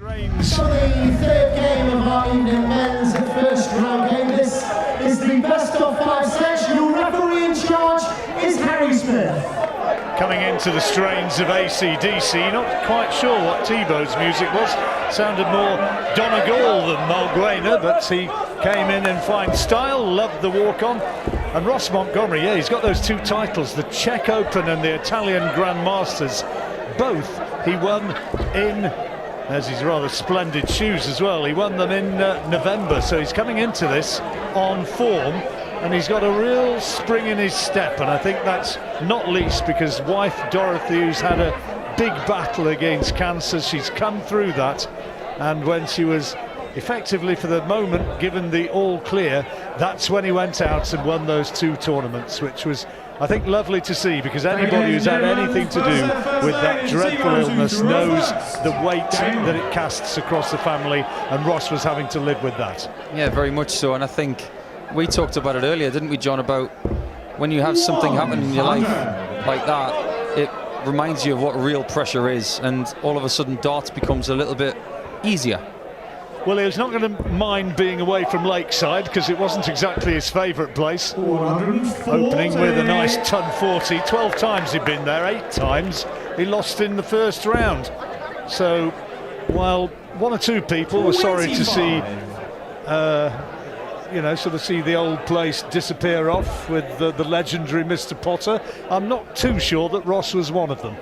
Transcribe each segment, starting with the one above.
For the third game of our evening men's first round game, this is the best of 5 sets. Your referee in charge is Harry Smith. Coming into the strains of AC/DC, not quite sure what Thibaut's music was. Sounded more Donegal than Montgomery, but he came in fine style, loved the walk-on. And Ross Montgomery, yeah, he's got those 2 titles, the Czech Open and the Italian Grand Masters. Both he won in, as his rather splendid shoes as well, he won them in November, so he's coming into this on form, and he's got a real spring in his step, and I think that's not least because wife Dorothy, who's had a big battle against cancer, she's come through that, and when she was effectively for the moment given the all clear, that's when he went out and won those 2 tournaments, which was, I think, lovely to see, because anybody who's had anything to do with that dreadful illness knows the weight that it casts across the family, and Ross was having to live with that. Yeah, very much so, and I think we talked about it earlier, didn't we, John, about when you have something happen in your life like that, it reminds you of what real pressure is, and all of a sudden darts becomes a little bit easier. Well, he was not going to mind being away from Lakeside because it wasn't exactly his favourite place. Opening with a nice ton 40. 12 times he'd been there, 8 times he lost in the first round. So while 1 or 2 people were sorry to see, sort of see the old place disappear off with the legendary Mr. Potter, I'm not too sure that Ross was one of them.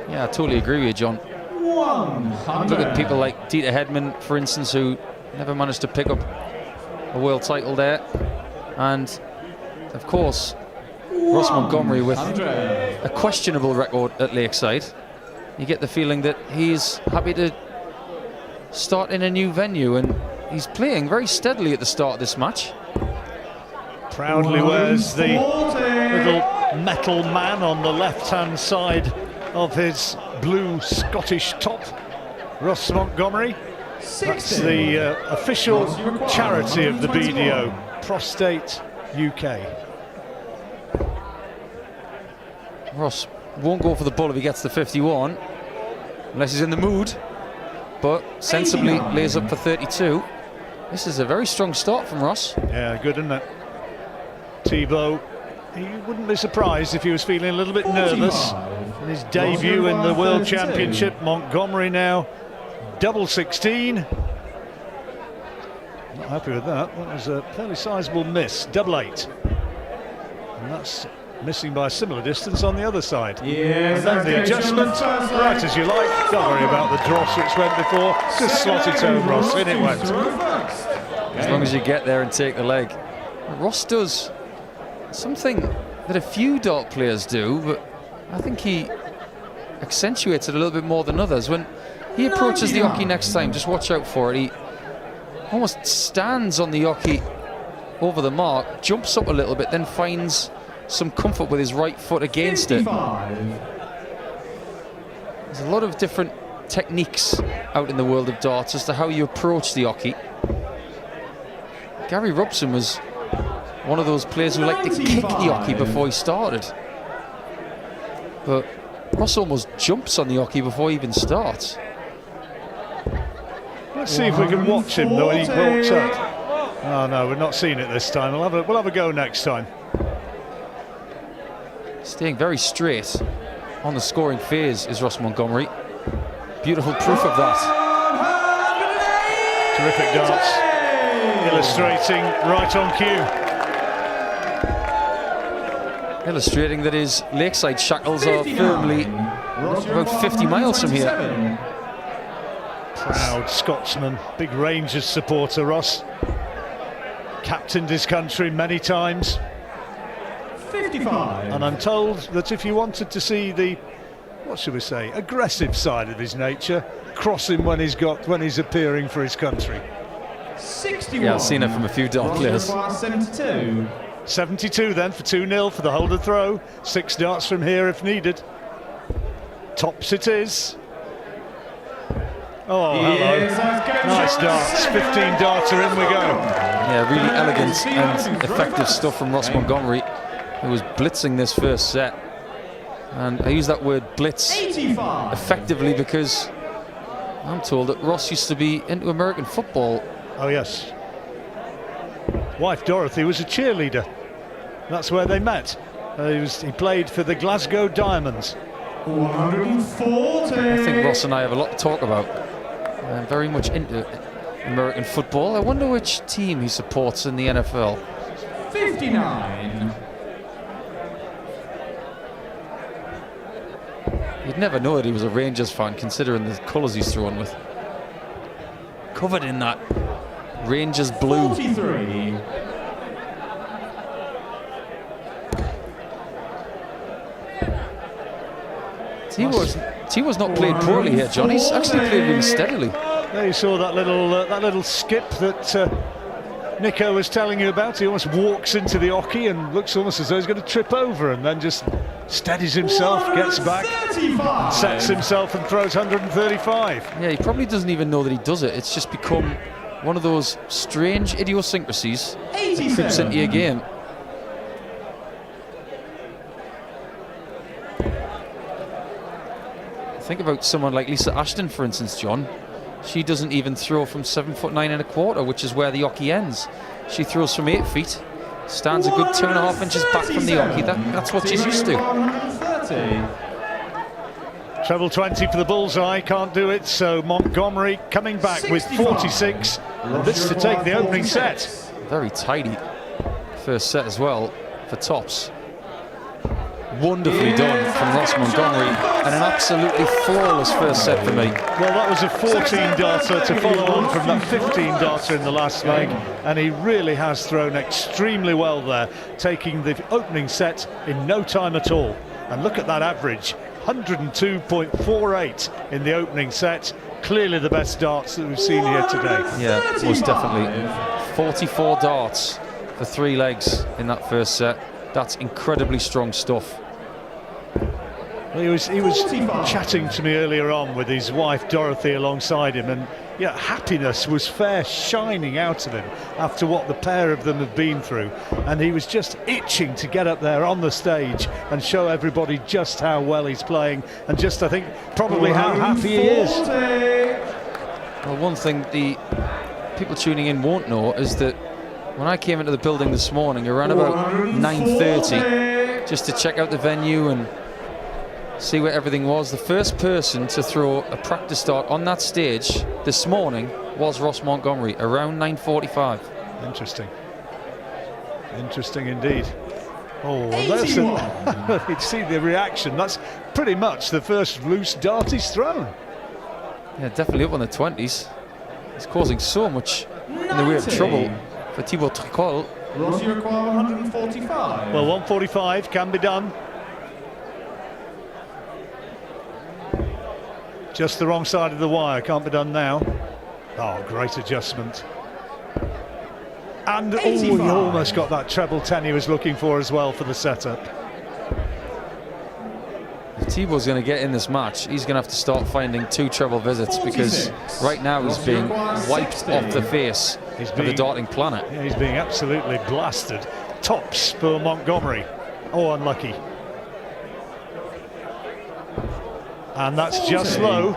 Yeah, I totally agree with you, John. Look at people like Dieter Hedman, for instance, who never managed to pick up a world title there. And, of course, Ross Montgomery with a questionable record at Lakeside. You get the feeling that he's happy to start in a new venue, and he's playing very steadily at the start of this match. Proudly wears the little metal man on the left-hand side of his blue Scottish top, Ross Montgomery. That's the official charity of the BDO, Prostate UK. Ross won't go for the ball if he gets the 51, unless he's in the mood, but sensibly lays up for 32. This is a very strong start from Ross. Yeah, good, isn't it? Thibaut, he wouldn't be surprised if he was feeling a little bit nervous in his debut in the World Championship. Montgomery now double 16. Not happy with that. That was a fairly sizable miss. Double 8. And that's missing by a similar distance on the other side. Yes, and then the adjustment, right as you like. Don't worry about the dross which went before. Just slot it home, Ross. In it went. As long as you get there and take the leg. Ross does something that a few dart players do, but I think he accentuates it a little bit more than others. When he approaches the oche next time, just watch out for it. He almost stands on the oche over the mark, jumps up a little bit, then finds some comfort with his right foot against it. There's a lot of different techniques out in the world of darts as to how you approach the oche. Gary Robson was one of those players who liked to kick the oche before he started. But Ross almost jumps on the oche before he even starts. Let's see if we can watch him though when he walks up. Oh no, we're not seeing it this time. We'll have a go next time. Staying very straight on the scoring phase is Ross Montgomery. Beautiful proof of that. Terrific darts, illustrating right on cue. Illustrating that his Lakeside shackles are firmly about 50 miles from here. Proud Scotsman, big Rangers supporter, Ross. Captained his country many times. 55. And I'm told that if you wanted to see the, what should we say, aggressive side of his nature, cross him when he's appearing for his country. 61. Yeah, I've seen it from a few dart players. 72. 72 then for 2-0 for the holder throw. 6 darts from here if needed. Tops it is. Oh, hello. Nice darts. 15 darter, in we go. Yeah, really elegant and effective stuff from Ross Montgomery, who was blitzing this first set. And I use that word blitz 85. effectively because I'm told that Ross used to be into American football. Oh yes. Wife Dorothy was a cheerleader. That's where they met. He played for the Glasgow Diamonds. 140. I think Ross and I have a lot to talk about. I'm very much into American football. I wonder which team he supports in the NFL. 59. You'd never know that he was a Rangers fan, considering the colours he's thrown with. Covered in that Rangers blue. 43. T was not played poorly here, John. He's actually played really steadily. There you saw that little skip that Nico was telling you about. He almost walks into the hockey and looks almost as though he's going to trip over, and then just steadies himself, gets back, sets himself and throws 135. Yeah, he probably doesn't even know that he does it. It's just become one of those strange idiosyncrasies that creeps into your game. Think about someone like Lisa Ashton, for instance, John. She doesn't even throw from 7'9"1/4", which is where the hockey ends. She throws from 8 feet, stands a good 2.5 inches back from the hockey. That's what she's used to. Treble 20 for the bullseye, can't do it. So Montgomery coming back with 46. And this to take the opening set. Very tidy first set as well for tops. Wonderfully done from Ross Montgomery, and an absolutely flawless first set for me. Well, that was a 14-darter to follow on from that 15-darter in the last leg, and he really has thrown extremely well there, taking the opening set in no time at all. And look at that average, 102.48 in the opening set. Clearly the best darts that we've seen here today. Yeah, most definitely. 44 darts for 3 legs in that first set. That's incredibly strong stuff. He was chatting to me earlier on with his wife Dorothy alongside him, and yeah, happiness was fair shining out of him after what the pair of them have been through, and he was just itching to get up there on the stage and show everybody just how well he's playing, and just, I think, probably how happy he is. Well, one thing the people tuning in won't know is that when I came into the building this morning around about 9:30 just to check out the venue and see where everything was, the first person to throw a practice dart on that stage this morning was Ross Montgomery around 9:45. Interesting. Interesting indeed. Oh, there's you'd see the reaction. That's pretty much the first loose dart he's thrown. Yeah, definitely up on the 20s. It's causing so much in the way of trouble for Thibaut Tricolore. Ross, you require 145. Well, 145 can be done. Just the wrong side of the wire, can't be done now. Oh, great adjustment. And he almost got that treble 10 he was looking for as well for the setup. If Thibaut's going to get in this match, he's going to have to start finding 2 treble visits, because right now he's being wiped off the face of the darting planet. Yeah, he's being absolutely blasted. Tops for Montgomery. Oh, unlucky. And that's just low.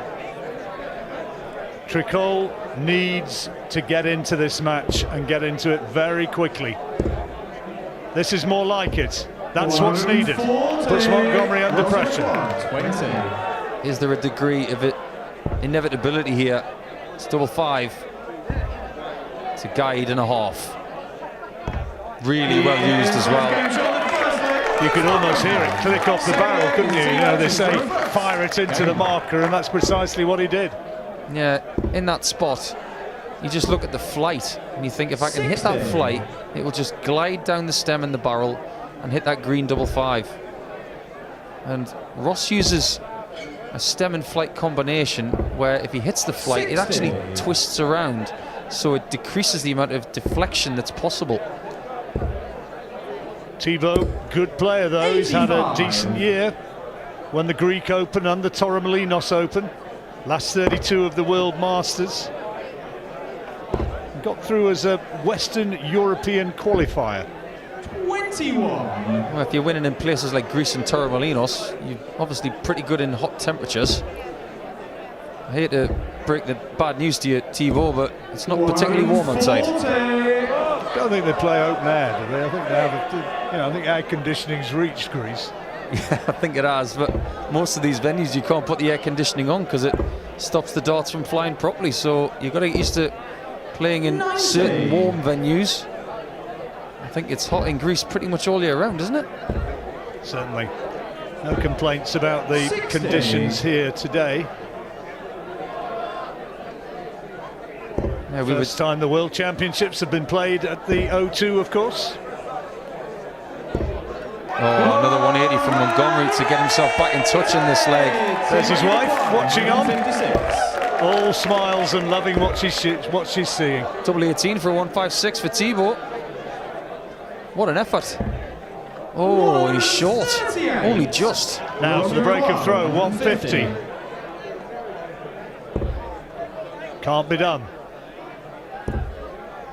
Tricolore needs to get into this match and get into it very quickly. This is more like it. That's what's needed. Puts Montgomery under pressure. 20. Is there a degree of inevitability here? It's double 5. It's a guide and a half. Really well used as well. You could almost hear it click off the barrel, couldn't you? You know, they say fire it into the marker, and that's precisely what he did. Yeah, in that spot, you just look at the flight and you think, if I can hit that flight, it will just glide down the stem and the barrel and hit that green double 5. And Ross uses a stem and flight combination where if he hits the flight, it actually twists around, so it decreases the amount of deflection that's possible. Thibaut, good player though. He's had a decent year. Won the Greek Open and the Torremolinos Open. Last 32 of the World Masters. Got through as a Western European qualifier. 21. Well, if you're winning in places like Greece and Torremolinos, you're obviously pretty good in hot temperatures. I hate to break the bad news to you, Thibaut, but it's not particularly warm outside. I don't think they play open air, do they? I think they have, I think air conditioning's reached Greece. Yeah, I think it has, but most of these venues you can't put the air conditioning on because it stops the darts from flying properly. So you've got to get used to playing in certain warm venues. I think it's hot in Greece pretty much all year round, isn't it? Certainly. No complaints about the conditions here today. Yeah, First time the World Championships have been played at the O2, of course. Oh, another 180 from Montgomery to get himself back in touch in this leg. There's his wife watching on. All smiles and loving what she's seeing. Double 18 for a 156 for Thibaut. What an effort. Oh, and he's short. Only just. Now for the break of throw, 150. Can't be done.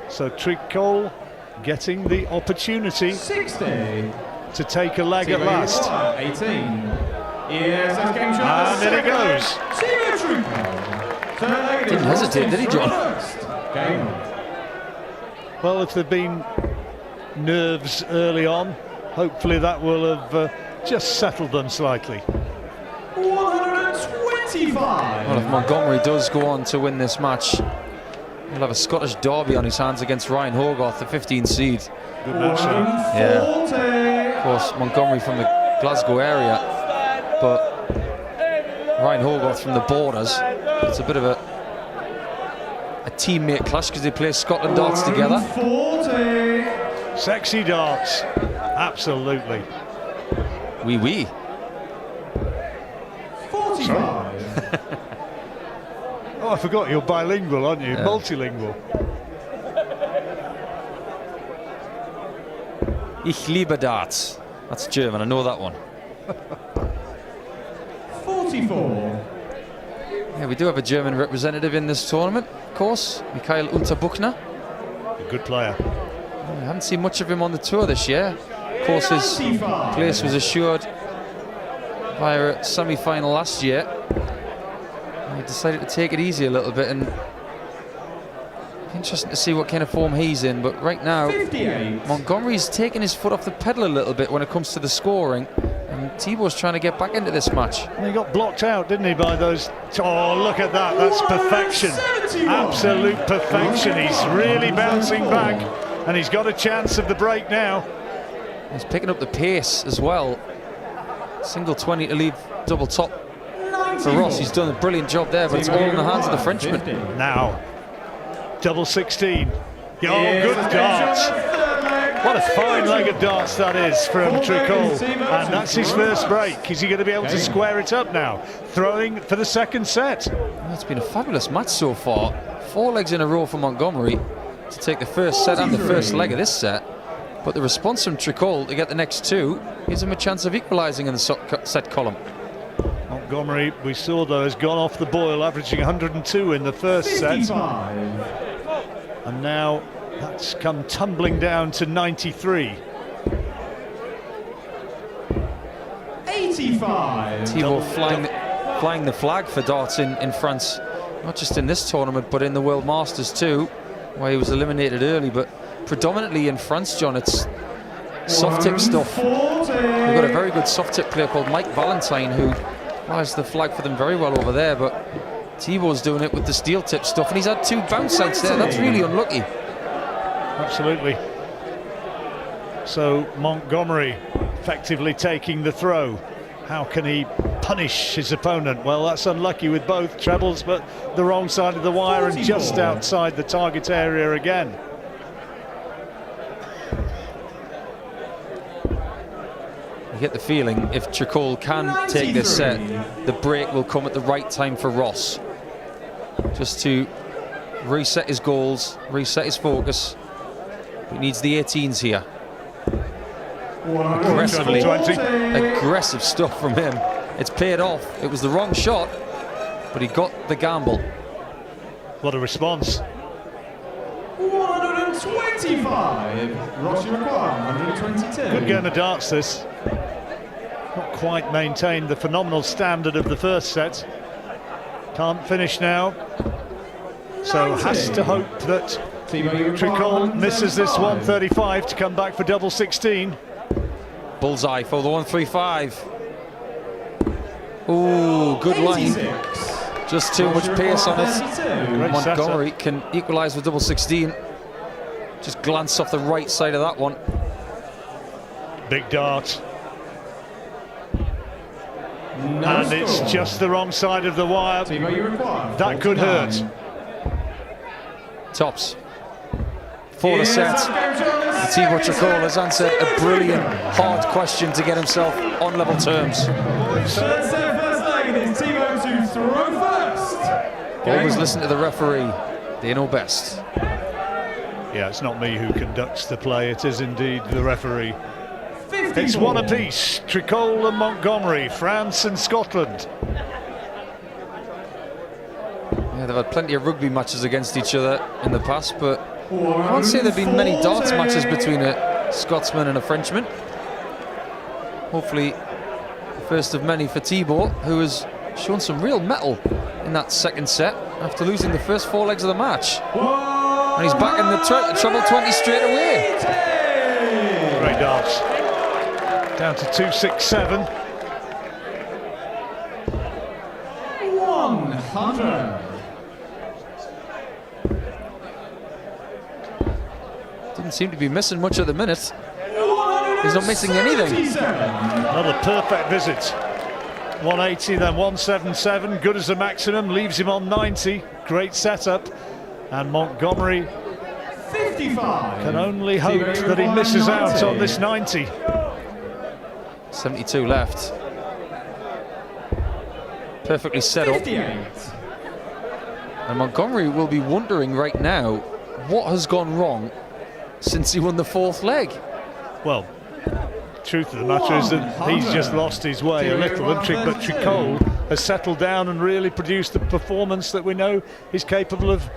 So Tricolore getting the opportunity 60. to take a leg at last. 18. Yes, and in it goes. Didn't hesitate, did he, John? Well, if there've been nerves early on, hopefully that will have just settled them slightly. 125. Well, if Montgomery does go on to win this match, he'll have a Scottish derby on his hands against Ryan Hogarth, the 15 seed. Good match, yeah. Of course, Montgomery from the Glasgow area, but Ryan Hogarth from the borders. It's a bit of a teammate clash because they play Scotland darts together. Sexy darts, absolutely. Oui, oui. 45. Oh, I forgot, you're bilingual, aren't you? Yeah. Multilingual. Ich liebe darts. That's German, I know that one. 44. Yeah, we do have a German representative in this tournament, of course, Michael Unterbuchner. A good player. I haven't seen much of him on the tour this year. Of course, his place was assured via a semi-final last year. He decided to take it easy a little bit, and interesting to see what kind of form he's in. But right now, 58. Montgomery's taking his foot off the pedal a little bit when it comes to the scoring, and Thibaut's trying to get back into this match. And he got blocked out, didn't he, by those... Oh, look at that, that's perfection. Absolute perfection. He's really bouncing back, and he's got a chance of the break now. He's picking up the pace as well. Single 20 to leave double top for Ross. He's done a brilliant job there, but it's all in the hands of the Frenchman. Now, double 16. Oh, good darts. What a fine leg of darts that is from Tricolore. And that's his first break. Is he going to be able to square it up now? Throwing for the second set. Well, it's been a fabulous match so far. 4 legs in a row for Montgomery to take the first set and the first leg of this set. But the response from Tricolore to get the next 2 gives him a chance of equalising in the set column. Montgomery, we saw though, has gone off the boil, averaging 102 in the first 55. set. And now that's come tumbling down to 93. 85. Thibaut flying the flag for darts in France, not just in this tournament, but in the World Masters too, where he was eliminated early. But predominantly in France, John, it's soft tip stuff. We've got a very good soft tip player called Mike Valentine who flies the flag for them very well over there, but Thibaut's doing it with the steel tip stuff, and he's had 2 bounce outs there. That's really unlucky. Absolutely. So Montgomery effectively taking the throw. How can he punish his opponent? Well, that's unlucky with both trebles, but the wrong side of the wire and just outside the target area again. You get the feeling if Tricolore can take this set, the break will come at the right time for Ross. Just to reset his goals, reset his focus. He needs the 18s here. Aggressive stuff from him. It's paid off. It was the wrong shot, but he got the gamble. What a response. 125. Ross, you require 122. Good game of darts, this. Not quite maintained the phenomenal standard of the first set. Can't finish now. So has to hope that Tricolore misses this 135 to come back for double 16. Bullseye for the 135. Ooh, good line. Just too much pace on it. Montgomery can equalise with double 16. Just glance off the right side of that one. Big dart. And it's just the wrong side of the wire. That could hurt. Tops. For the set. Tibor Tricolore has answered a brilliant, hard question to get himself on level terms. Always listen to the referee. They know best. Yeah, it's not me who conducts the play, it is indeed the referee. It's one apiece, Tricolore and Montgomery, France and Scotland. Yeah, they've had plenty of rugby matches against each other in the past, but I can't say there have been many darts matches between a Scotsman and a Frenchman. Hopefully, the first of many for Tibor, who has shown some real mettle in that second set after losing the first 4 legs of the match. And he's back in the treble 20 straight away. Great darts. Down to 267. 100. Didn't seem to be missing much at the minute. He's not missing anything. Another perfect visit. 180, then 177. Good as a maximum. Leaves him on 90. Great setup. And Montgomery 55. can only hope that he misses out on this 90. 72 left. Perfectly set up. 58. And Montgomery will be wondering right now what has gone wrong since he won the 4th leg. Well, truth of the matter is that he's just lost his way a little, but Tricolore has settled down and really produced the performance that we know he's capable of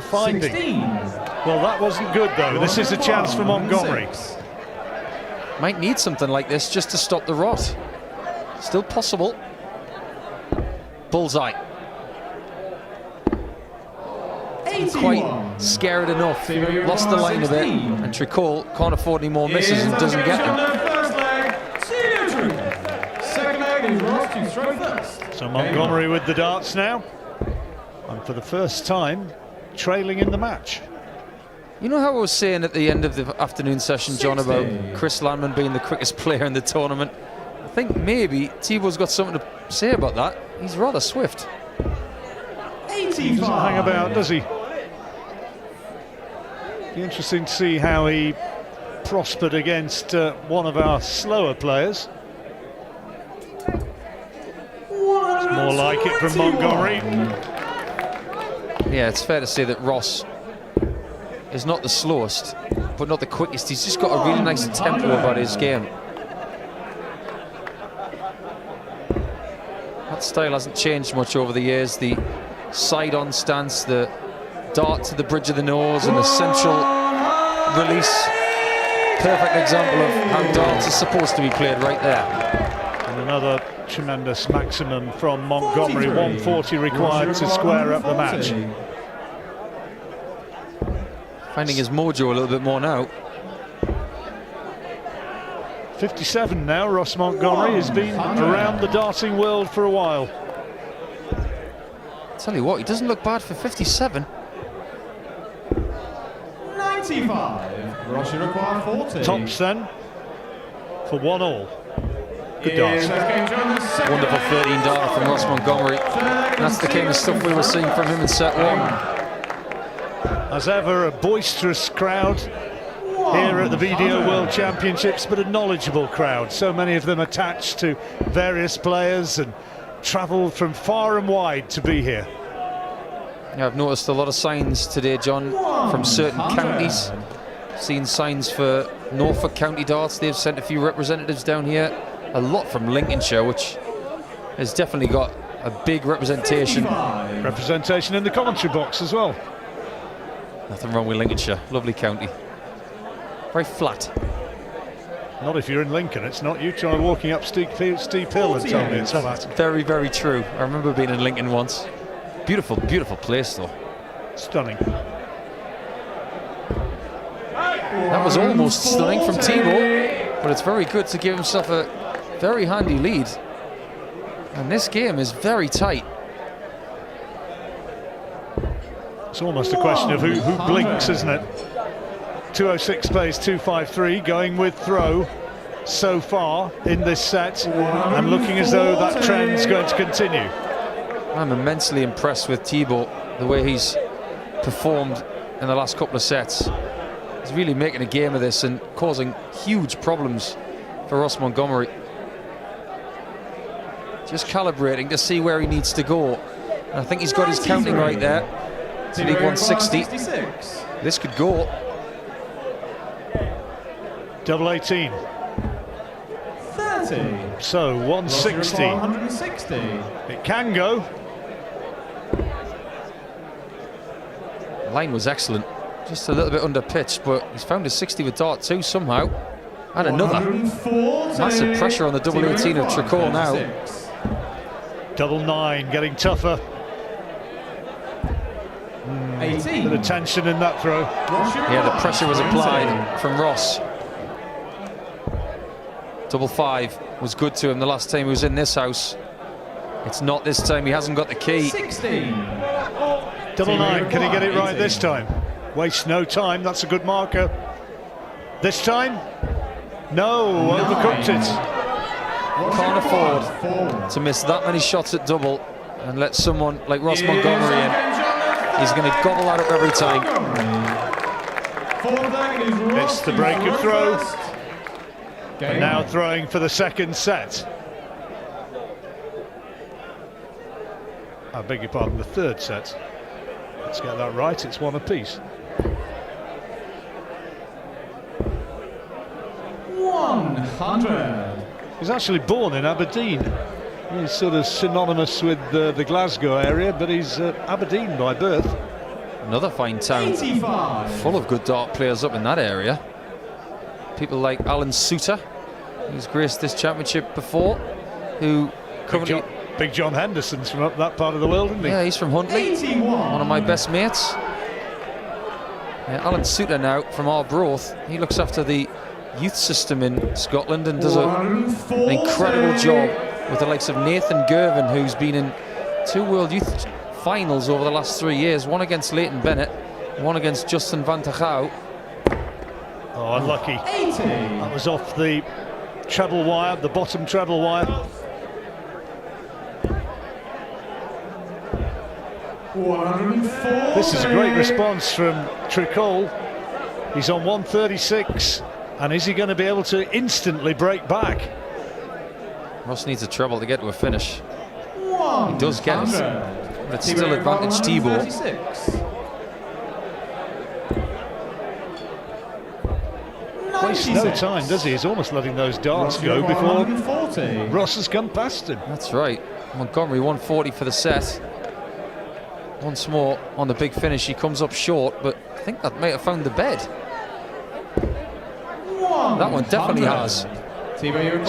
finding. 16. Well, that wasn't good though. This is a chance for Montgomery. Might need something like this just to stop the rot. Still possible. Bullseye. Quite scared enough. Lost the line a bit, and Tricolore can't afford any more misses and doesn't get them. Second leg is Ross to throw first. So Montgomery with the darts now, and for the first time trailing in the match. You know how I was saying at the end of the afternoon session, John, about Chris Landman being the quickest player in the tournament? I think maybe Tibor's got something to say about that. He's rather swift. 85. He doesn't hang about, does he? Be interesting to see how he prospered against one of our slower players. It's more like it from Montgomery. Yeah, it's fair to say that Ross is not the slowest, but not the quickest. He's just got a really nice tempo about his game. That style hasn't changed much over the years. The side-on stance, the dart to the bridge of the nose, and the central release. Perfect example of how darts is supposed to be played right there. And another tremendous maximum from Montgomery. 140 required to square up the match. Finding his mojo a little bit more now. 57 now. Ross Montgomery has been around the darting world for a while. Tell you what, he doesn't look bad for 57. 95. Ross required 40. Tops then for 1-all. Good dart. Wonderful 13 darter from Ross Montgomery. That's the kind of stuff we were seeing from him in set 1. As ever, a boisterous crowd here at the VDO World Championships, but a knowledgeable crowd. So many of them attached to various players and travelled from far and wide to be here. Yeah, I've noticed a lot of signs today, John, from certain counties. Seen signs for Norfolk County darts. They've sent a few representatives down here. A lot from Lincolnshire, which has definitely got a big representation. 55. Representation in the commentary box as well. Nothing wrong with Lincolnshire. Lovely county. Very flat. Not if you're in Lincoln. It's not. You try walking up steep hill and tell me it's flat. Very, very true. I remember being in Lincoln once. Beautiful, beautiful place though. Stunning. That was almost stunning from Thibaut, but it's very good to give himself a very handy lead. And this game is very tight. It's almost a question of who blinks, isn't it? 206 plays 253, going with throw so far in this set, and looking as though that trend's going to continue. I'm immensely impressed with Thibaut, the way he's performed in the last couple of sets. He's really making a game of this and causing huge problems for Ross Montgomery. Just calibrating to see where he needs to go. And I think he's got his counting right there. To lead 160. This could go. Double 18. 30. So 160. 160. It can go. Line was excellent. Just a little bit under pitch, but he's found a 60 with dart 2 somehow. And another. Massive pressure on the double 18 of Tricolore now. Double 9 getting tougher. 18. Bit of tension in that throw. Yeah, the pressure was applied from Ross. Double 5 was good to him the last time he was in this house. It's not this time. He hasn't got the key. 16. Double 9, can he get it right this time? Waste no time, that's a good marker. This time? No, overcooked it. Can't afford to miss that many shots at double and let someone like Ross Montgomery in. He's going to gobble that up every time. It's the break of throw. And now throwing for the second set. I beg your pardon, the third set. Let's get that right, it's one apiece. 100. He's actually born in Aberdeen. He's sort of synonymous with the Glasgow area, but he's Aberdeen by birth. Another fine town. 85. Full of good dart players up in that area. People like Alan Suter, who's graced this championship before, who currently... Big John Henderson's from up that part of the world, isn't he? Yeah, he's from Huntly. 81. One of my best mates. Yeah, Alan Suter now from Arbroath. He looks after the youth system in Scotland and does an incredible job with the likes of Nathan Girvan, who's been in 2 World Youth finals over the last 3 years, one against Leighton Bennett, one against Justin Van Tachau. Oh, unlucky. 80. That was off the treble wire, the bottom treble wire. 140. This is a great response from Tricolore. He's on 136, and is he going to be able to instantly break back? Ross needs a treble to get to a finish. 100. He does get it, but it's still advantage Thibaut. 136. Wastes no time, does he? He's almost letting those darts go before 140. Ross has gone past him. That's right. Montgomery 140 for the set. Once more on the big finish, he comes up short, but I think that might have found the bed. That one definitely has.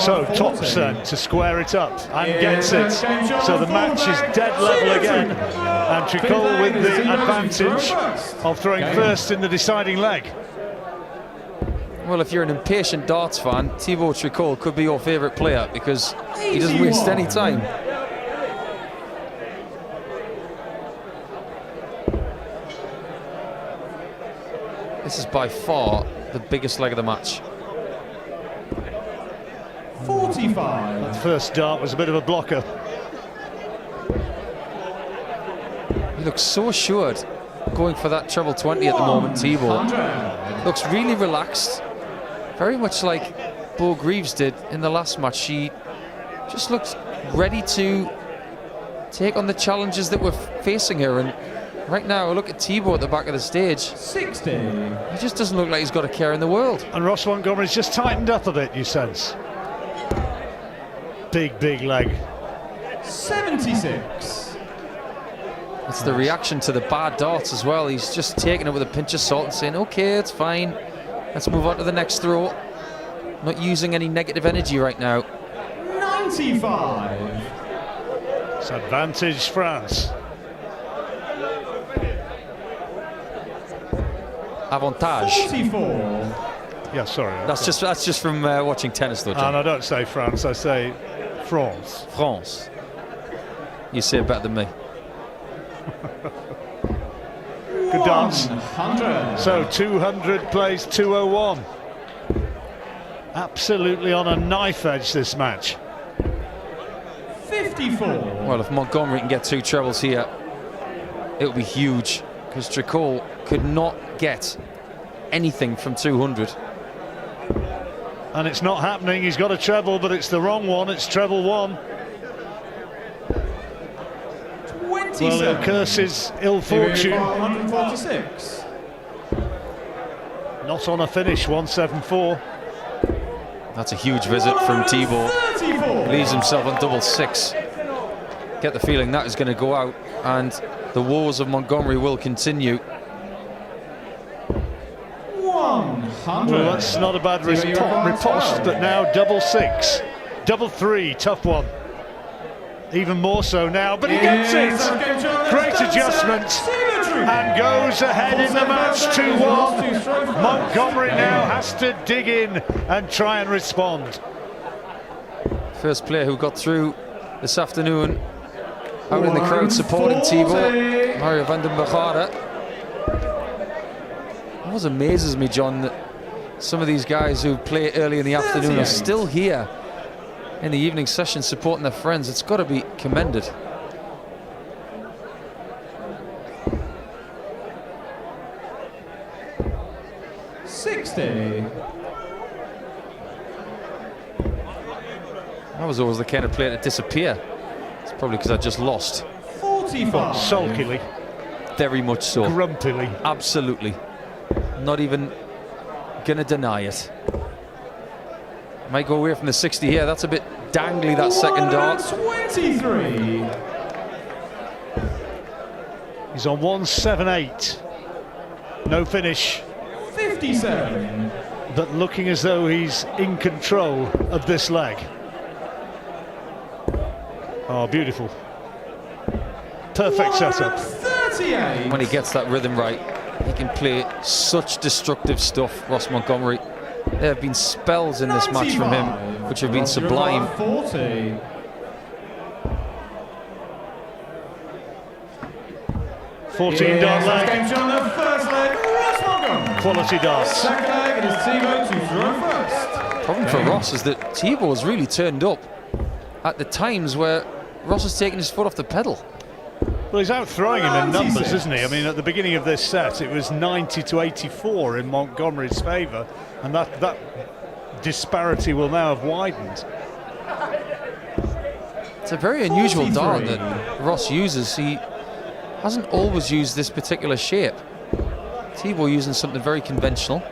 So Thompson to square it up and gets it. So the match is dead level again, and Tricolore with the advantage of throwing first in the deciding leg. Well, if you're an impatient darts fan, Thibaut Tricolore could be your favourite player because he doesn't waste any time. This is by far the biggest leg of the match. 45. That first dart was a bit of a blocker. He looks so assured going for that treble 20 at the moment, Thibaut. Looks really relaxed. Very much like Bo Greaves did in the last match. She just looks ready to take on the challenges that were facing her. And right now, look at Thibaut at the back of the stage. 60. He just doesn't look like he's got a care in the world. And Ross Montgomery's just tightened up a bit, you sense. Big leg. 76. It's the reaction to the bad darts as well. He's just taking it with a pinch of salt and saying, okay, it's fine. Let's move on to the next throw. Not using any negative energy right now. 95. It's advantage France. avantage. 44. Yeah, sorry. That's just from watching tennis, though, John. And I don't say France, I say France. France. You say it better than me. Good dance. 100. So 200 plays 201. Absolutely on a knife edge, this match. 54. Well, if Montgomery can get 2 trebles here, it'll be huge, because Tricolore could not get anything from 200. And it's not happening. He's got a treble, but it's the wrong one. It's treble 1. 27. Well, it curses ill fortune. 146. Not on a finish, 174. That's a huge visit from Thibault. 34. He leaves himself on double 6. Get the feeling that is going to go out, and the woes of Montgomery will continue. 100. Well, that's not a bad riposte, but now double 6. Double 3, tough one. Even more so now, but he gets it. Great adjustment, and goes ahead in the match 2-1. Montgomery now has to dig in and try and respond. First player who got through this afternoon, out in the crowd supporting Thibault, Mario van den Begade. It always amazes me, John, that some of these guys who play early in the afternoon are still here in the evening session supporting their friends. It's got to be commended. I was always the kind of player to disappear. It's probably because I just lost. 45. Sulkily. Very much so. Grumpily. Absolutely. Not even gonna deny it. Might go away from the 60 here. That's a bit dangly, that second dart. 23. He's on 178. No finish. 57. But looking as though he's in control of this leg. Oh, beautiful. Perfect setup. 38. When he gets that rhythm right, he can play such destructive stuff, Ross Montgomery. There have been spells in this match from him which have been sublime. 40. Dart leg. Game on the first leg, Ross Montgomery. Quality darts. Second leg, it is Thibault to throw first. Problem for Ross is that Thibault has really turned up at the times where Ross has taken his foot off the pedal. Well, he's out throwing him in numbers, 96. isn't he? I mean, at the beginning of this set, it was 90-84 in Montgomery's favour, and that disparity will now have widened. It's a very unusual 43. dart that Ross uses. He hasn't always used this particular shape. Thibault using something very conventional.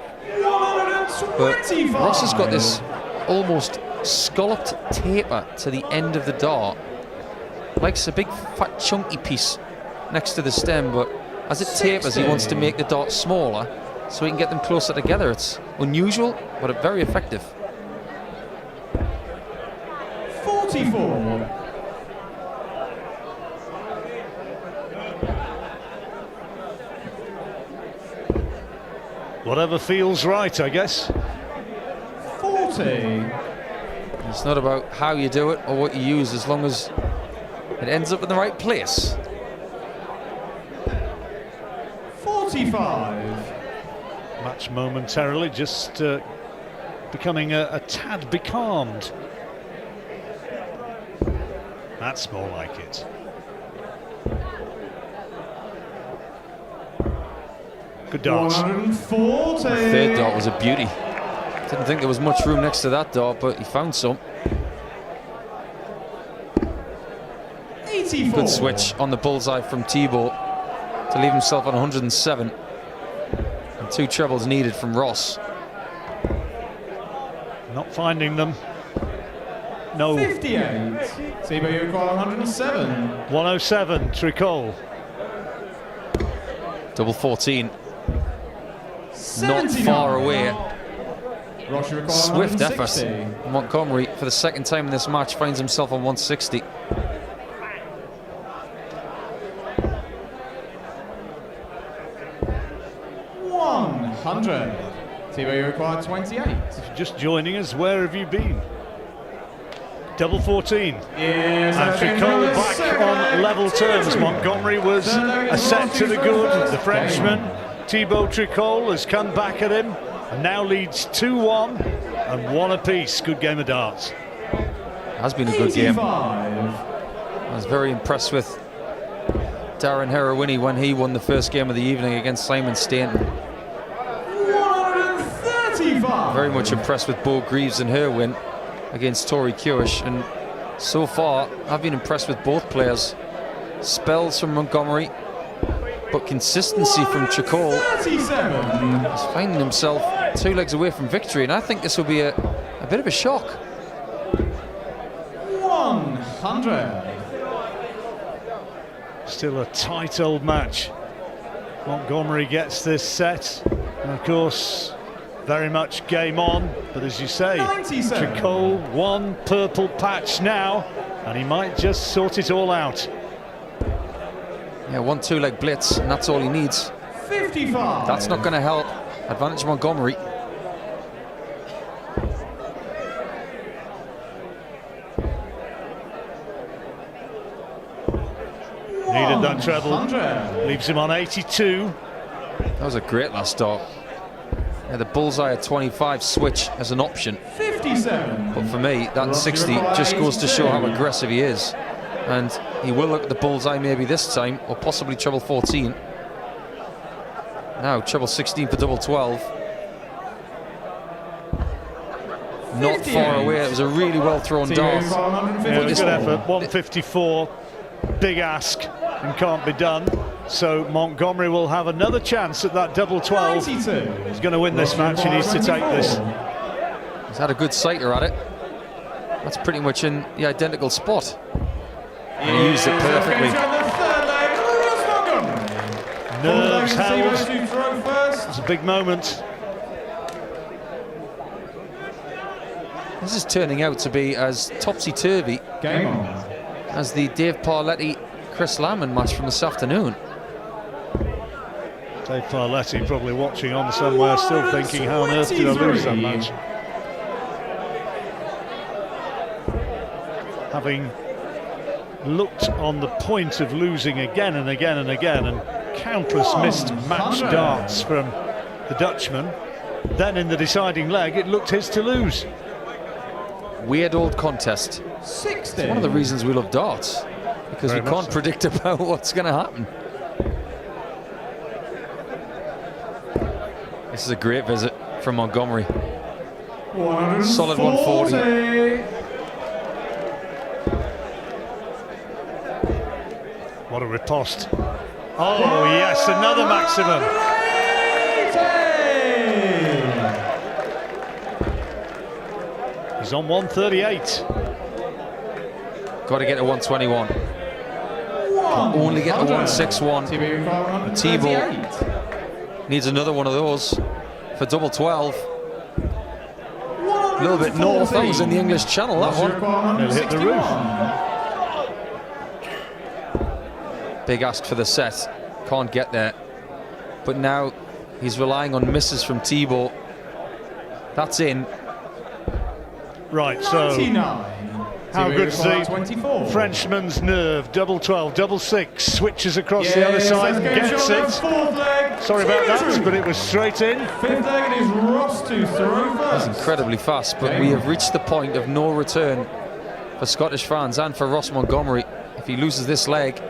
But 125. Ross has got this almost scalloped taper to the end of the dart. Likes a big fat chunky piece next to the stem, but as it tapers he wants to make the dart smaller so he can get them closer together. It's unusual, but very effective. 44. Whatever feels right, I guess. 40. It's not about how you do it or what you use, as long as it ends up in the right place. 45. Match momentarily just becoming a tad becalmed. That's more like it. Good darts. 140. Third dart was a beauty. Didn't think there was much room next to that dart, but he found some. 84. Good switch on the bullseye from Thibault to leave himself on 107. And 2 trebles needed from Ross. Not finding them. No. 58. Thibault, you require 107. 107, Tricolore. Double 14. Not 79. far away. Ross, you require Swift 160. effort. Montgomery, for the second time in this match, finds himself on 160. 100. Thibaut, you require 28. If you're just joining us, where have you been? Double 14. Yes, And Tricolore back on level terms. Montgomery was a set to the good. The Frenchman, Thibaut Tricolore, has come back at him and now leads 2-1 and 1 apiece. Good game of darts. Has been a good game. I was very impressed with Darren Herrawini when he won the first game of the evening against Simon Stainton. 135. Very much impressed with Bo Greaves and her win against Tori Keush, and so far I've been impressed with both players. Spells from Montgomery, but consistency from Tricolore. 37. He's finding himself 2 legs away from victory, and I think this will be a bit of a shock. 100. Still a tight old match. Montgomery gets this set, and of course very much game on, but as you say, 97. Tricolore 1 purple patch now, and he might just sort it all out. Yeah, 1 2-leg blitz, and that's all he needs. 55. That's not going to help. Advantage Montgomery. Needed that treble. 100. Leaves him on 82. That was a great last dart. Yeah, the bullseye at 25 switch as an option, 57. but for me that 60 just goes to show how aggressive he is, and he will look at the bullseye maybe this time, or possibly treble 14. Now treble 16 for double 12. Not far away. It was a really well thrown dart. Yeah, good effort. 154. Big ask and can't be done. So Montgomery will have another chance at that double 12. 92. He's going to win this match. He needs to take this. He's had a good sighter at it. That's pretty much in the identical spot. And he used it perfectly. Nerves held. It's a big moment. This is turning out to be as topsy-turvy Game on. as the Dave Parletti Chris Lamon match from this afternoon. Dave Parletti probably watching on somewhere, still thinking, how on earth did I lose that match? Having looked on the point of losing again and again and again, and countless missed match darts from the Dutchman, then in the deciding leg it looked his to lose. Weird old contest. 60. It's one of the reasons we love darts, because Very we much can't so. predict about what's going to happen. This is a great visit from Montgomery. Solid 140. What a riposte. Oh yes, another maximum. He's on 138. Got to get to 121. Can only get to 161. Thibaut needs another one of those for double 12. A little bit north. That was in the English Channel, that one. He'll hit the roof. Big ask for the set. Can't get there. But now he's relying on misses from Thibaut. That's in. Right, so 99. how good to see 24. Frenchman's nerve. Double 12, double 6, switches across the other side and gets it. Sorry about that, but it was straight in. Fifth leg, it is Ross to throw That's first. incredibly fast, but we have reached the point of no return for Scottish fans and for Ross Montgomery. If he loses this leg,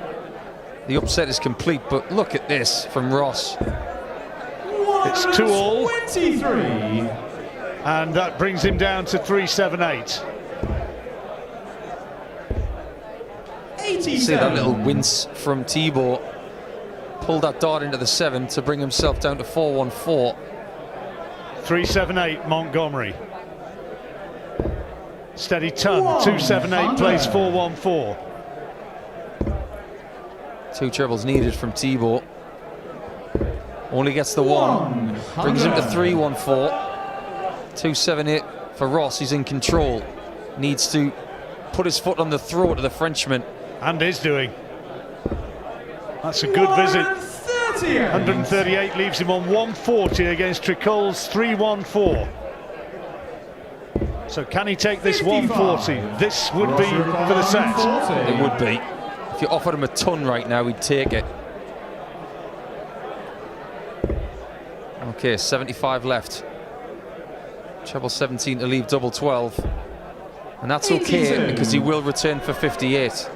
the upset is complete. But look at this from Ross. It's 2-all. 23. And that brings him down to 378. 87. See that little wince from Thibaut. Pulled that dart into the 7 to bring himself down to 414. 378 Montgomery. Steady ton. 278 plays 414. 2 trebles needed from Thibaut. Only gets the 1. Brings him to 314. 278 for Ross. He's in control. Needs to put his foot on the throat of the Frenchman. And is doing. That's a good visit. 138 leaves him on 140 against Tricole's 314. So can he take this 140? This would be for the set. It would be. If you offered him a ton right now, he'd take it. Okay, 75 left. Treble 17 to leave double 12. And that's okay because he will return for 58.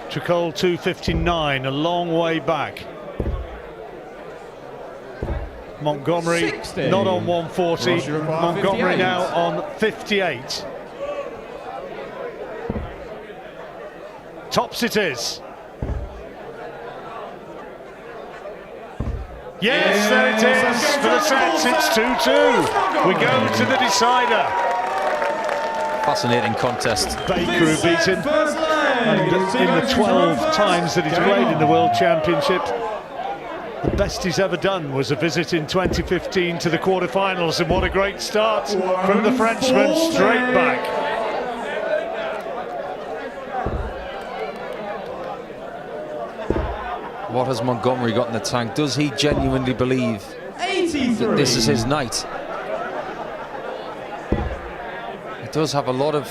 Tricole 259, a long way back. Montgomery 60. not on 140. Montgomery 58. now on 58. Tops it is. Yes, there it is. For the sets, it's 2-2. We go to the decider. Fascinating contest. Baker who beat him. And in the 12 times that he's played in the World Championship, the best he's ever done was a visit in 2015 to the quarterfinals, and what a great start from the Frenchman, straight back. What has Montgomery got in the tank? Does he genuinely believe that this is his night? He does have a lot of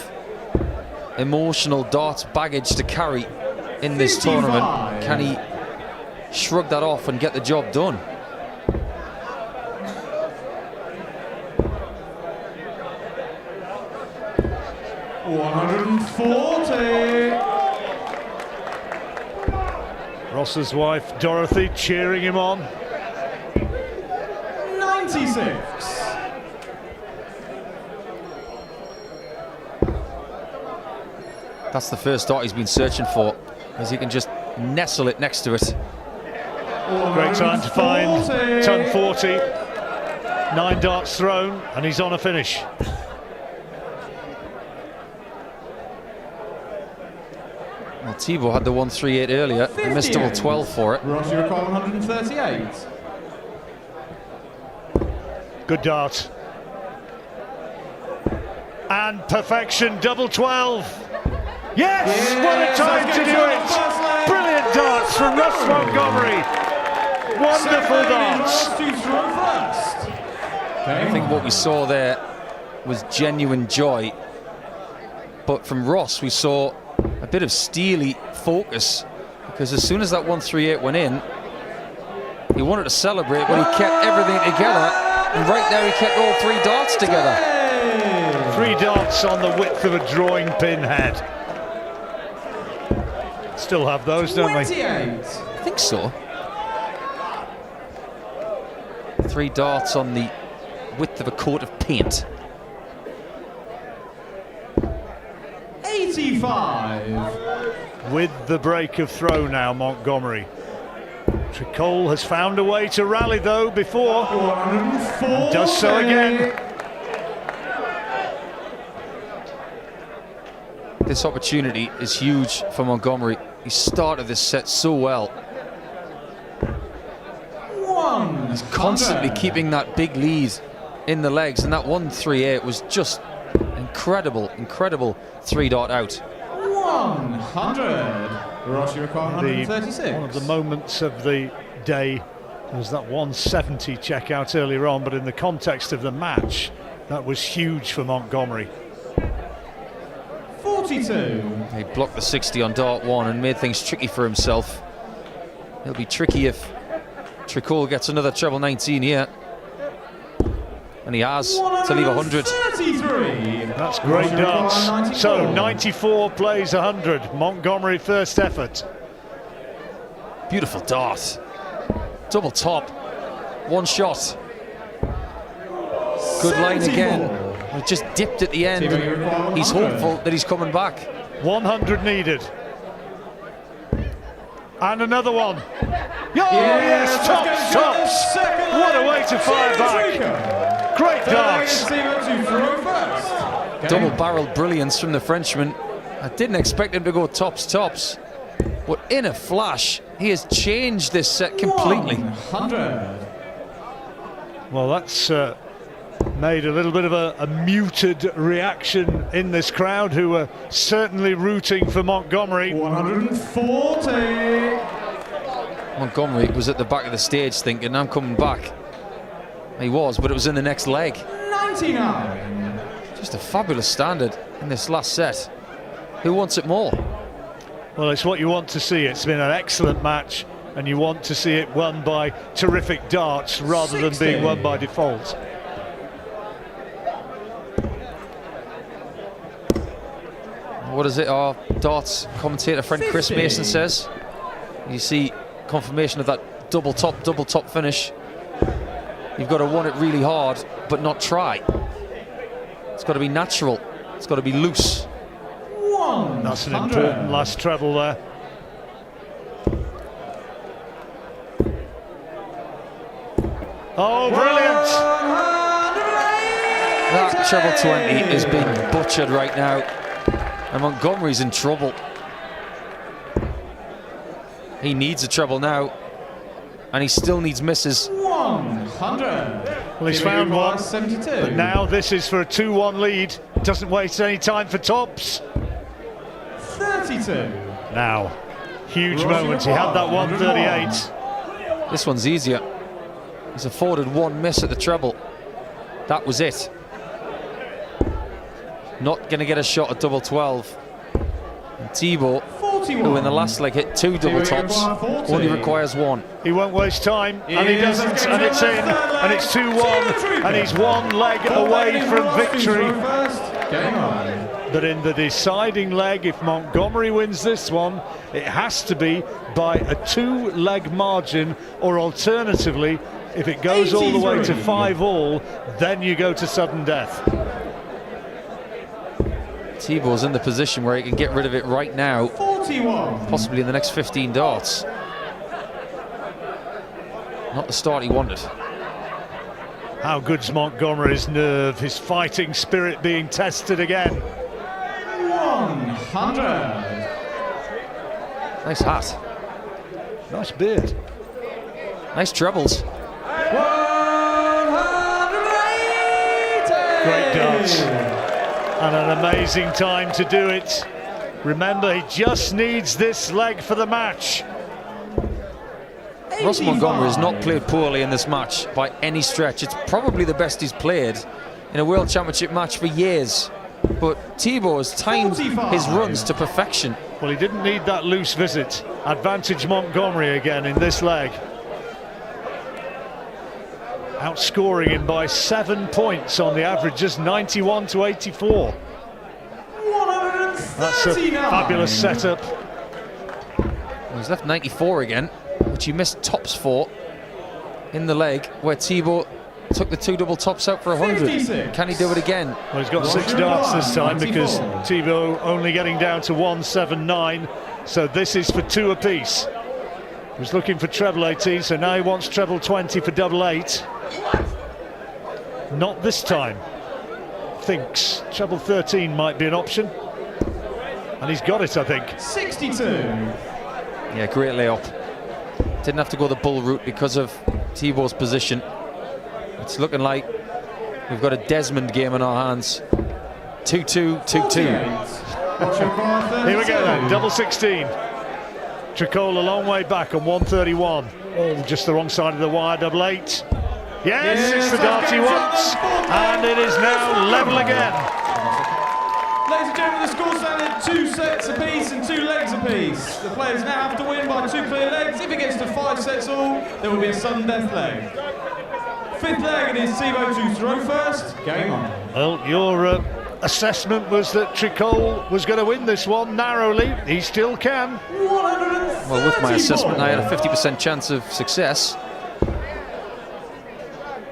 emotional darts baggage to carry in this tournament. Can he shrug that off and get the job done? $140. Ross's wife Dorothy cheering him on. 96. That's the first dart he's been searching for, as he can just nestle it next to it. Great time to find ton 40. 9 darts thrown, and he's on a finish. Well, Thibault had the 138 earlier. He missed double 12 for it. Ross, you require 138. Good dart. And perfection, double 12. Yes, what a time to do it. Brilliant darts from Ross Montgomery. Wonderful darts. I think what we saw there was genuine joy. But from Ross, we saw a bit of steely focus, because as soon as that 138 went in, he wanted to celebrate, but he kept everything together. And right there, he kept all 3 darts together. 3 darts on the width of a drawing pin head. Still have those, don't we? 28. I think so. 3 darts on the width of a coat of paint. 85. With the break of throw now, Montgomery. Tricole has found a way to rally though before. 140. Does so again. This opportunity is huge for Montgomery. He started this set so well. He's constantly keeping that big lead in the legs, and that 138 was just incredible, incredible 3-dart out. 100. Ross, you require 136. One of the moments of the day was that 170 check out earlier on, but in the context of the match, that was huge for Montgomery. 42. He blocked the 60 on dart 1 and made things tricky for himself. It'll be tricky if Tricole gets another treble 19 here. And he has to leave 100. 33. That's great darts. So 94 plays 100. Montgomery first effort. Beautiful dart. Double top. 1 shot. Good line again. It just dipped at the end. And he's hopeful that he's coming back. 100 needed. And another one. Oh yes, tops. What a way to fire back. Great darts. Double-barreled brilliance from the Frenchman. I didn't expect him to go tops. But in a flash, he has changed this set completely. 100. Well, that's made a little bit of a muted reaction in this crowd, who are certainly rooting for Montgomery. 140. Montgomery was at the back of the stage thinking, I'm coming back. He was, but it was in the next leg. 99. Just a fabulous standard in this last set. Who wants it more? Well, it's what you want to see. It's been an excellent match, and you want to see it won by terrific darts rather than being won by default. What is it our darts commentator friend Chris Mason says? You see confirmation of that double top finish. You've got to want it really hard, but not try. It's got to be natural. It's got to be loose. That's an important last treble there. Oh, brilliant! That treble 20 is being butchered right now, and Montgomery's in trouble. He needs a treble now, and he still needs misses. 100. Well, he's found one, 72. but now this is for a 2-1 lead. Doesn't waste any time for tops. 32. Now, huge moment. He had that 138. This one's easier. He's afforded one miss at the treble. That was it. Not going to get a shot at double 12. And Thibault, 41. who in the last leg hit 2 double tops, only requires 1. He won't waste time, and he doesn't, and it's in, and it's 2-1, and he's 1 leg away from victory. Game on. But in the deciding leg, if Montgomery wins this one, it has to be by a 2-leg margin, or alternatively, if it goes all the way to 5-all, then you go to sudden death. Thibault's in the position where he can get rid of it right now, 41. possibly in the next 15 darts. Not the start he wanted. How good's Montgomery's nerve, his fighting spirit being tested again. 100. Nice hat. Nice beard. Nice trebles. 180. Great darts. And an amazing time to do it. Remember, he just needs this leg for the match. Ross Montgomery has not played poorly in this match by any stretch. It's probably the best he's played in a World Championship match for years. But Thibault has timed his runs to perfection. Well, he didn't need that loose visit. Advantage Montgomery again in this leg. Outscoring him by 7 points on the average, just 91 to 84. 139. That's a fabulous setup. Well, he's left 94 again, which he missed tops for in the leg, where Thibault took the 2 double tops out for 100. 56. Can he do it again? Well, he's got 6 darts this time because Thibault only getting down to 179. So this is for 2 apiece. He was looking for treble 18, so now he wants treble 20 for double 8. Not this time. Thinks treble 13 might be an option. And he's got it, I think. 62. Yeah, great layup. Didn't have to go the bull route because of Thibault's position. It's looking like we've got a Desmond game in our hands. 2-2, 2-2. Here we go then, double 16. Tricolore a long way back on 131. Oh, just the wrong side of the wire, double 8. Yes, it's the dart he wants. And it is now level again. Ladies and gentlemen, the score standard 2 sets apiece and 2 legs apiece. The players now have to win by 2 clear legs. If it gets to 5 sets all, there will be a sudden death leg. 5th leg, it is Thibault to throw first. Game on. Well, your assessment was that Tricolore was going to win this one narrowly. He still can. 134. Well, with my assessment, I had a 50% chance of success.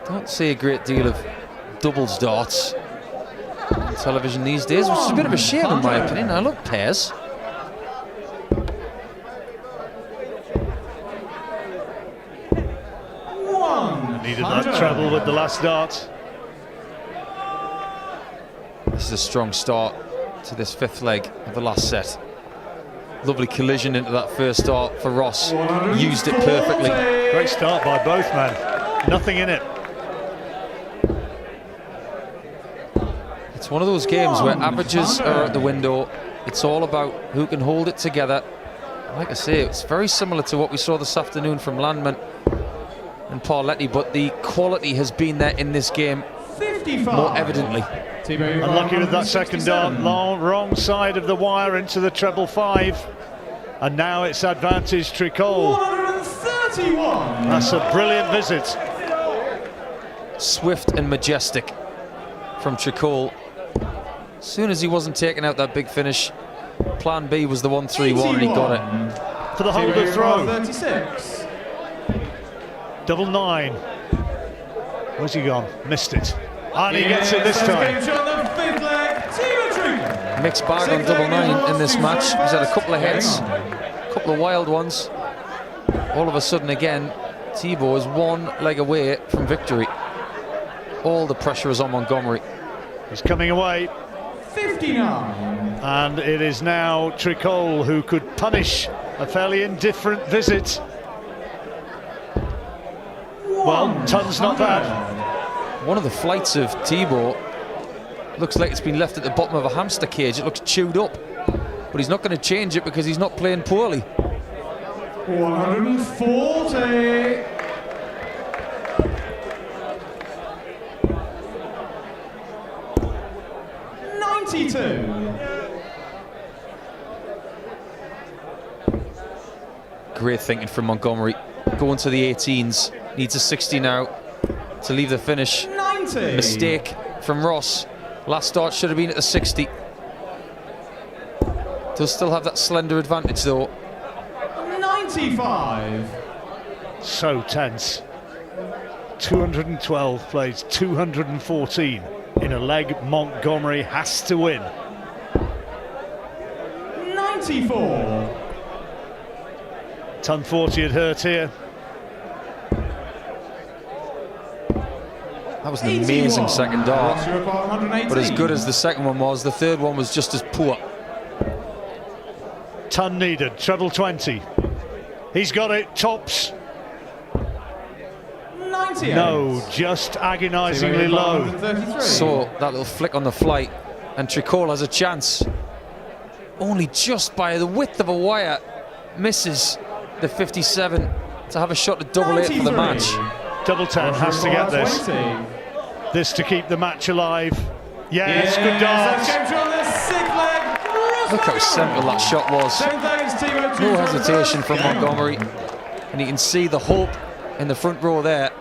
Don't see a great deal of doubles darts on television these days, which is a bit of a shame in my opinion. I love pairs. Needed that treble with the last dart. This is a strong start to this 5th leg of the last set. Lovely collision into that first start for Ross. Used it perfectly. Great start by both men. Nothing in it. It's one of those games where averages are out the window. It's all about who can hold it together Like I say, it's very similar to what we saw this afternoon from Landman and Parletti, but the quality has been there in this game 55. more evidently. Unlucky with that second dart, wrong side of the wire into the treble 5. And now it's advantage Tricolore. 131. That's a brilliant visit. Swift and majestic from Tricolore. As soon as he wasn't taking out that big finish, plan B was the 1-3-1 and he got it. For the holder throw. 36. Double 9. Where's he gone? Missed it. And he gets it this time. Mixed bag on double 9 in this match. He's had a couple of hits, a couple of wild ones. All of a sudden again, Thibault is one leg away from victory. All the pressure is on Montgomery. He's coming away. 59. And it is now Tricolore who could punish a fairly indifferent visit. Well, Ton's not bad. One of the flights of Thibault looks like it's been left at the bottom of a hamster cage. It looks chewed up, but he's not going to change it because he's not playing poorly. 140. Great thinking from Montgomery. Going to the 18s. Needs a 60 now to leave the finish. 90. Mistake from Ross. Last start should have been at the 60. Does still have that slender advantage though. 95. So tense. 212 plays 214 in a leg Montgomery has to win. 94. Ton 40 had hurt here. That was an amazing 81. second dart. Ross, you're up at 118. But as good as the second one was, the third one was just as poor. Ton needed, treble 20. He's got it, tops. 98. No, just agonisingly low. 133. So that little flick on the flight, and Tricolore has a chance. Only just by the width of a wire, misses the 57 to have a shot at double 8 for the 93. match. Double 10 has to get this. 20. This to keep the match alive. Yes, good dart. Look how simple that shot was. No hesitation from Montgomery. And you can see the hope in the front row there.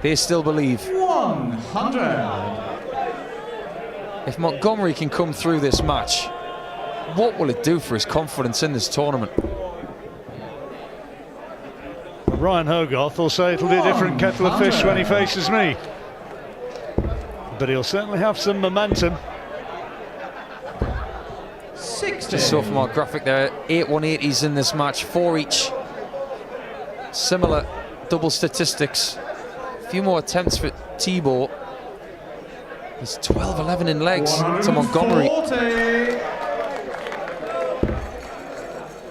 They still believe. 100. If Montgomery can come through this match, what will it do for his confidence in this tournament? Ryan Hogarth will say it'll be a different kettle of fish when he faces me. But he'll certainly have some momentum. 60. Just saw from our graphic there, 8 180s in this match, 4 each. Similar double statistics. A few more attempts for Thibault. He's 12-11 in legs to Montgomery. 140.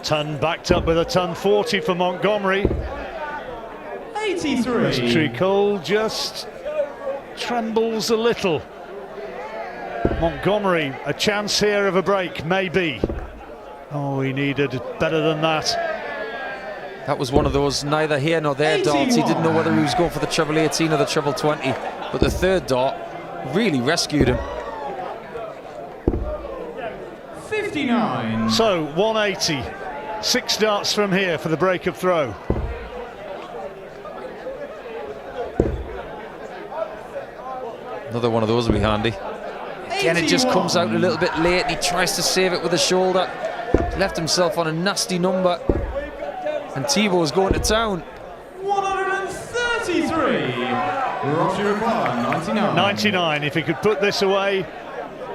Ton backed up with a ton 40 for Montgomery. 83. Tricolore just trembles a little. Montgomery, a chance here of a break, maybe. Oh, he needed better than that. That was one of those neither here nor there darts. He didn't know whether he was going for the treble 18 or the treble 20. But the third dart really rescued him. 59. So, 180. 6 darts from here for the break of throw. Another one of those will be handy. Again, it just comes out a little bit late. He tries to save it with the shoulder. Left himself on a nasty number. And Thibault's going to town. 133. Ross, you require 99. 99. If he could put this away,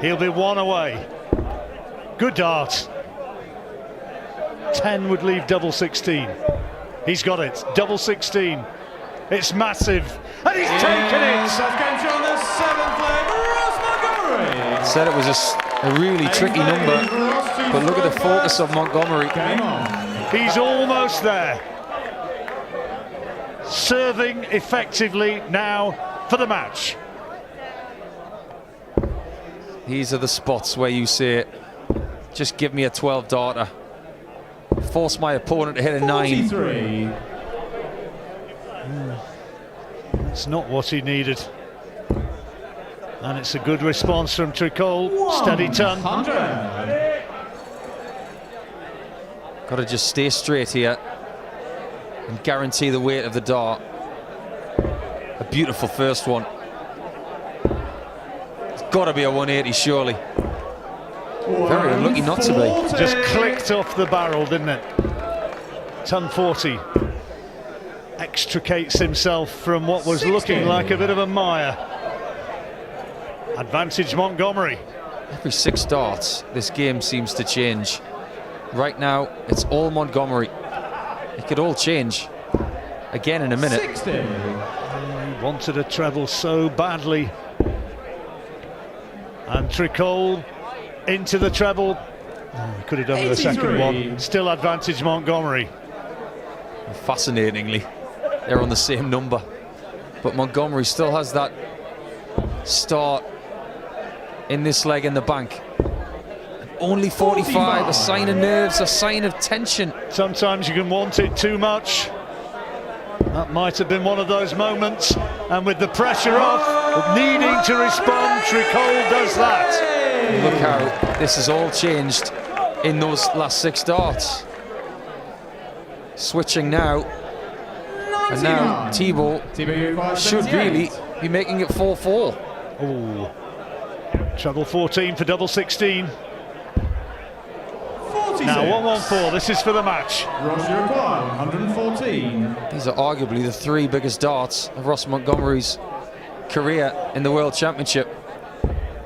he'll be 1 away. Good dart. 10 would leave double 16. He's got it. Double 16. It's massive. And he's taken it. South game on the 7th leg. Ross Montgomery. Said it was a really tricky number. But look at the focus of Montgomery. Game on. He's almost there. Serving effectively now for the match. These are the spots where you say Just give me a 12 darter. Force my opponent to hit a 9. 43. It's not what he needed. And it's a good response from Tricolore. Steady ton. 100. Got to just stay straight here and guarantee the weight of the dart. A beautiful first one. It's got to be a 180 surely. Very unlucky not to be. Just clicked off the barrel, didn't it? Ton 40. Extricates himself from what was 60. looking like a bit of a mire. Advantage Montgomery. Every 6 darts, this game seems to change. Right now, it's all Montgomery. It could all change again in a minute. 60. He wanted a treble so badly. And Tricolore into the treble. Oh, he could have done with a second 83. one. Still advantage Montgomery. Fascinatingly, they're on the same number. But Montgomery still has that start in this leg in the bank. Only 45, a sign of nerves, a sign of tension. Sometimes you can want it too much. That might have been one of those moments. And with the pressure off, needing to respond, Tricolore does that. Look how this has all changed in those last 6 darts. Switching now. And now Thibault should really be making it 4-4. Oh, treble 14 for double 16. 46. Now 114, this is for the match. Ross Uruguay, 114. These are arguably the 3 biggest darts of Ross Montgomery's career in the World Championship.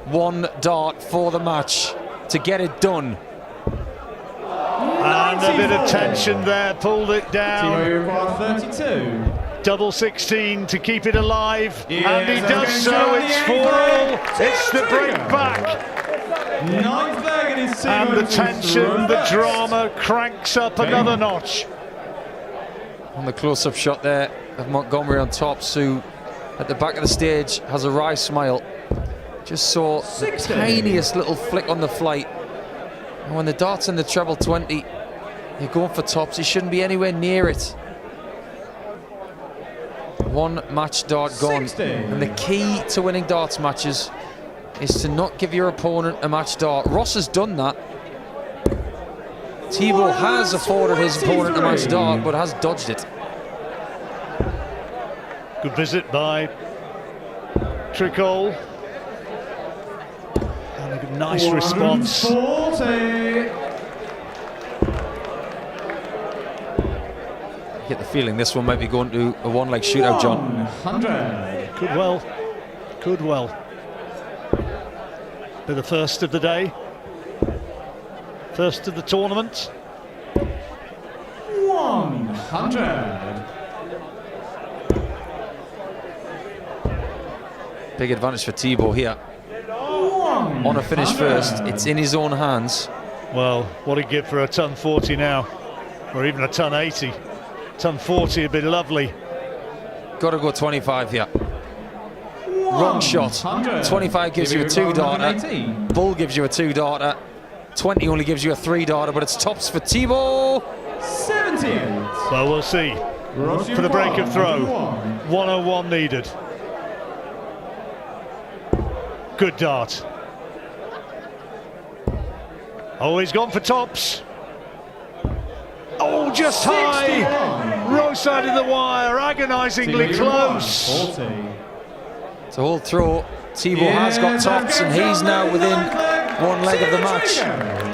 1 dart for the match to get it done. And a bit of tension there, pulled it down. Uruguay, 32. Double 16 to keep it alive, Yeah, and he does so. It's 4-all. It's the break back. 9th leg in his team. And the tension, the drama cranks up another notch. On the close-up shot there of Montgomery on top, Sue at the back of the stage has a wry smile. Just saw the 60. tiniest little flick on the flight. And when the dart's in the treble 20, you're going for tops, you shouldn't be anywhere near it. 1 match dart gone. 60. And the key to winning darts matches is to not give your opponent a match dart. Ross has done that. Thibault has afforded his opponent a match dart, but has dodged it. Good visit by Tricolore. And a nice response. 140. Get the feeling this one might be going to a 1-leg shootout, John. 100. Could well. Could well. Be the first of the day. First of the tournament. 100. Big advantage for Thibault here. On a finish first, it's in his own hands. Well, what he'd give for a ton 40 now, or even a ton 80. Ton 40 would be lovely. Got to go 25 here. Wrong shot. 25 gives you a 2-darter. Bull gives you a 2-darter. 20 only gives you a 3-darter, but it's tops for Thibault. 78. Well, we'll see. For the break of throw, 101 needed. Good dart. Oh, he's gone for tops. Oh, just high. Wrong side of the wire, agonisingly close. 40. To hold throw, Thibault has got tops, and he's now within 1 leg of the match.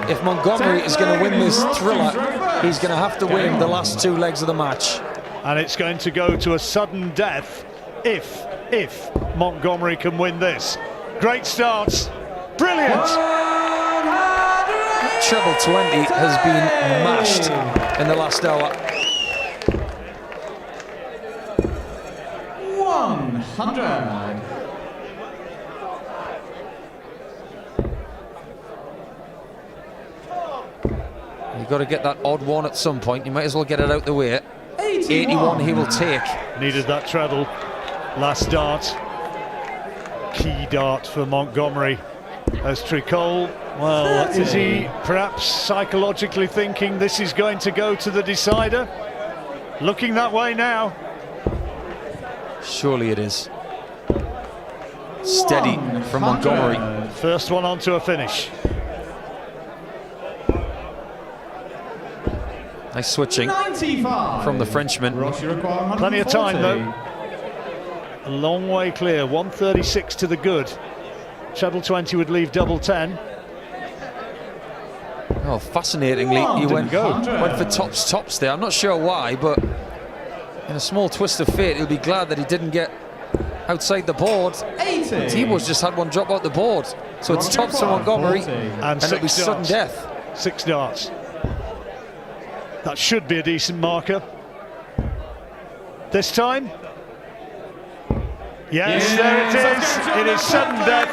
If Montgomery is going to win this thriller, he's going to have to win the last 2 legs of the match. And it's going to go to a sudden death if Montgomery can win this. Great starts. Brilliant. Treble 20 has been mashed in the last hour. 100. You've got to get that odd one at some point. You might as well get it out the way. 81 he will take. Needed that treble. Last dart. Key dart for Montgomery. as Tricolore. Well, is he perhaps psychologically thinking this is going to go to the decider? Looking that way now. Surely it is. Steady from Montgomery. First one on to a finish. Nice switching 95 from the Frenchman. Plenty of time though. A long way clear. 136 to the good. Treble 20 would leave double 10. Oh, fascinatingly, he went for tops there. I'm not sure why, but in a small twist of fate, he'll be glad that he didn't get outside the board. 80. Tebow's just had one drop out the board. So it's tops to Montgomery, and it'll be sudden death. 6 darts. That should be a decent marker. This time? Yes, there it is. It is sudden death,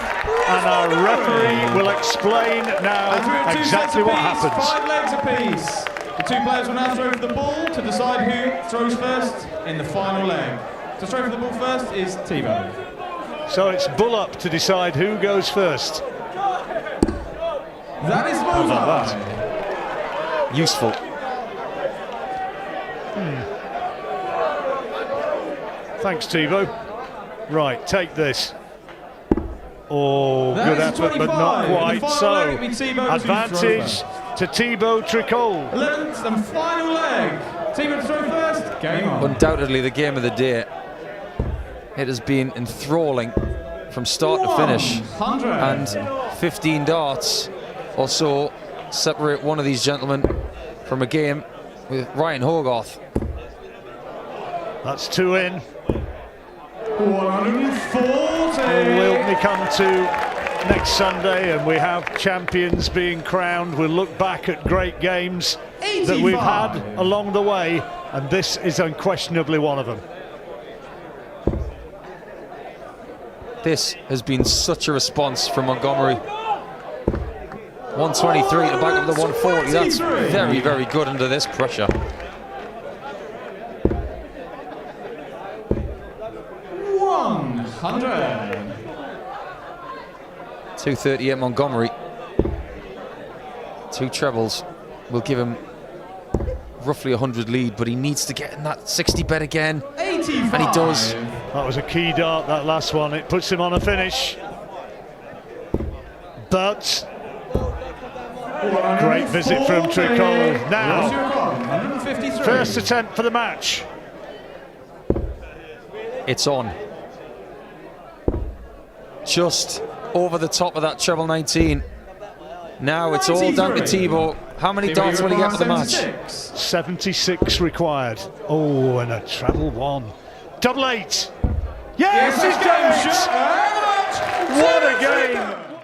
and our referee will explain now exactly what happens. 5 legs apiece. The 2 players will now throw for the ball to decide who throws first in the final leg. To throw for the ball first is Tebow. So it's bull up to decide who goes first. That is bullseye. Useful. Thanks, Tebow. Right, take this. Oh, That good is effort, but not 25. quite The final so. leg will be Tebow Advantage to Tebow Tricolore. 11th and final leg. Tebow to throw first. Game on. Undoubtedly the game of the day. It has been enthralling from start to finish. 100. And 15 darts or so separate one of these gentlemen from a game with Ryan Hogarth. That's 2 in. 140. We'll only come to next Sunday and we have champions being crowned. We'll look back at great games that we've had along the way, and this is unquestionably one of them. This has been such a response from Montgomery. 123 at the back of the 140. That's very, very good under this pressure. 100. 238 Montgomery. 2 trebles will give him roughly 100 lead, but he needs to get in that 60 bet again. 85. And he does. That was a key dart, that last one. It puts him on a finish. But great visit from Tricolore. Now, 153. first attempt for the match. It's on. Just over the top of that treble 19. Now it's all down to Tebow. How many darts will he get for the match? 76 required. Oh, and a treble 1. Double 8. Yes, he's done it! What a game!